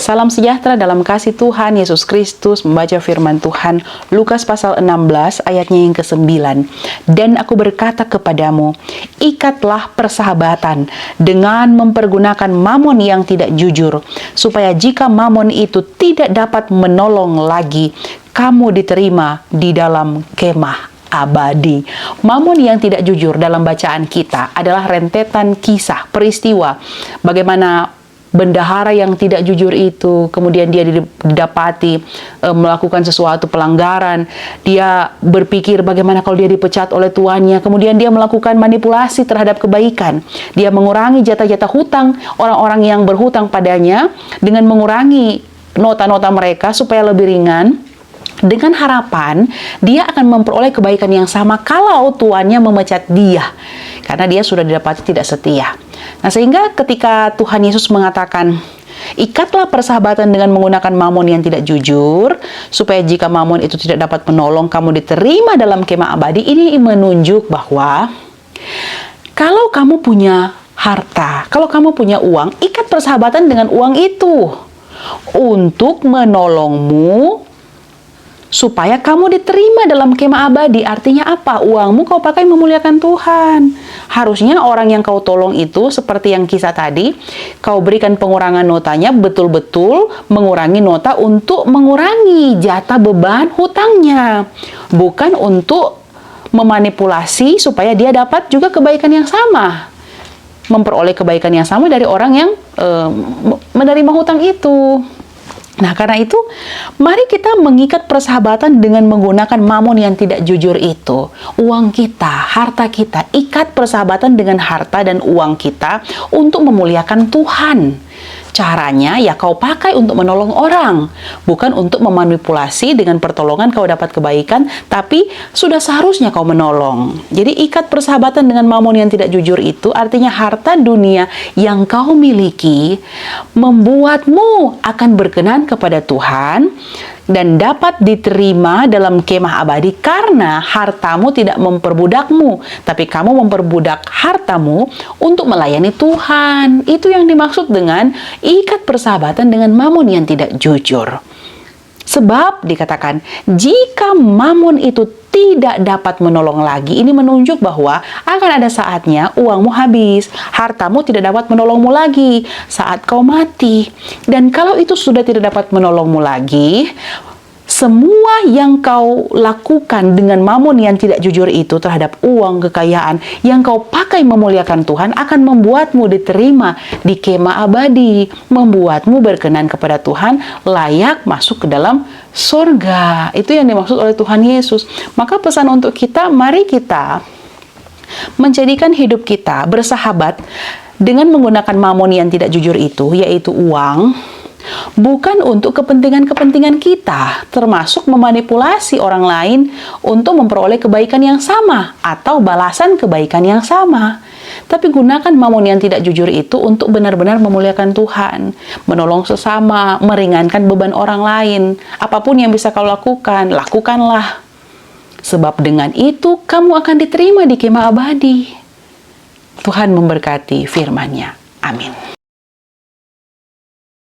Salam sejahtera dalam kasih Tuhan Yesus Kristus. Membaca firman Tuhan Lukas pasal 16 ayatnya yang ke-9. Dan aku berkata kepadamu, ikatlah persahabatan dengan mempergunakan mamon yang tidak jujur, supaya jika mamon itu tidak dapat menolong lagi, kamu diterima di dalam kemah abadi. Mamon yang tidak jujur dalam bacaan kita adalah rentetan kisah, peristiwa, bagaimana bendahara yang tidak jujur itu, kemudian dia didapati melakukan sesuatu pelanggaran. Dia berpikir bagaimana kalau dia dipecat oleh tuannya, kemudian dia melakukan manipulasi terhadap kebaikan. Dia mengurangi jatah-jatah hutang orang-orang yang berhutang padanya dengan mengurangi nota-nota mereka supaya lebih ringan, dengan harapan dia akan memperoleh kebaikan yang sama kalau tuannya memecat dia, karena dia sudah didapati tidak setia. Nah, sehingga ketika Tuhan Yesus mengatakan, ikatlah persahabatan dengan menggunakan mamon yang tidak jujur, supaya jika mamon itu tidak dapat menolong, kamu diterima dalam kemah abadi. Ini menunjuk bahwa kalau kamu punya harta, kalau kamu punya uang, ikat persahabatan dengan uang itu untuk menolongmu supaya kamu diterima dalam kemah abadi. Artinya apa? Uangmu kau pakai memuliakan Tuhan. Harusnya orang yang kau tolong itu, seperti yang kisah tadi, kau berikan pengurangan notanya, betul-betul mengurangi nota untuk mengurangi jatah beban hutangnya. Bukan untuk memanipulasi supaya dia dapat juga kebaikan yang sama. Memperoleh kebaikan yang sama dari orang yang menerima hutang itu. Nah, karena itu, mari kita mengikat persahabatan dengan menggunakan mamon yang tidak jujur itu. Uang kita, harta kita, ikat persahabatan dengan harta dan uang kita untuk memuliakan Tuhan. Caranya ya kau pakai untuk menolong orang, bukan untuk memanipulasi. Dengan pertolongan kau dapat kebaikan, tapi sudah seharusnya kau menolong. Jadi ikat persahabatan dengan mamon yang tidak jujur itu artinya harta dunia yang kau miliki membuatmu akan berkenan kepada Tuhan dan dapat diterima dalam kemah abadi, karena hartamu tidak memperbudakmu, tapi kamu memperbudak hartamu untuk melayani Tuhan. Itu yang dimaksud dengan ikat persahabatan dengan mamon yang tidak jujur. Sebab dikatakan, jika mamon itu tidak dapat menolong lagi, ini menunjuk bahwa akan ada saatnya uangmu habis, hartamu tidak dapat menolongmu lagi saat kau mati. Dan kalau itu sudah tidak dapat menolongmu lagi, semua yang kau lakukan dengan mamon yang tidak jujur itu terhadap uang, kekayaan yang kau pakai memuliakan Tuhan akan membuatmu diterima di kemah abadi, membuatmu berkenan kepada Tuhan, layak masuk ke dalam surga. Itu yang dimaksud oleh Tuhan Yesus. Maka pesan untuk kita, mari kita menjadikan hidup kita bersahabat dengan menggunakan mamon yang tidak jujur itu, yaitu uang, bukan untuk kepentingan-kepentingan kita, termasuk memanipulasi orang lain untuk memperoleh kebaikan yang sama atau balasan kebaikan yang sama. Tapi gunakan mamon yang tidak jujur itu untuk benar-benar memuliakan Tuhan, menolong sesama, meringankan beban orang lain. Apapun yang bisa kau lakukan, lakukanlah. Sebab dengan itu kamu akan diterima di kemah abadi. Tuhan memberkati firman-Nya. Amin.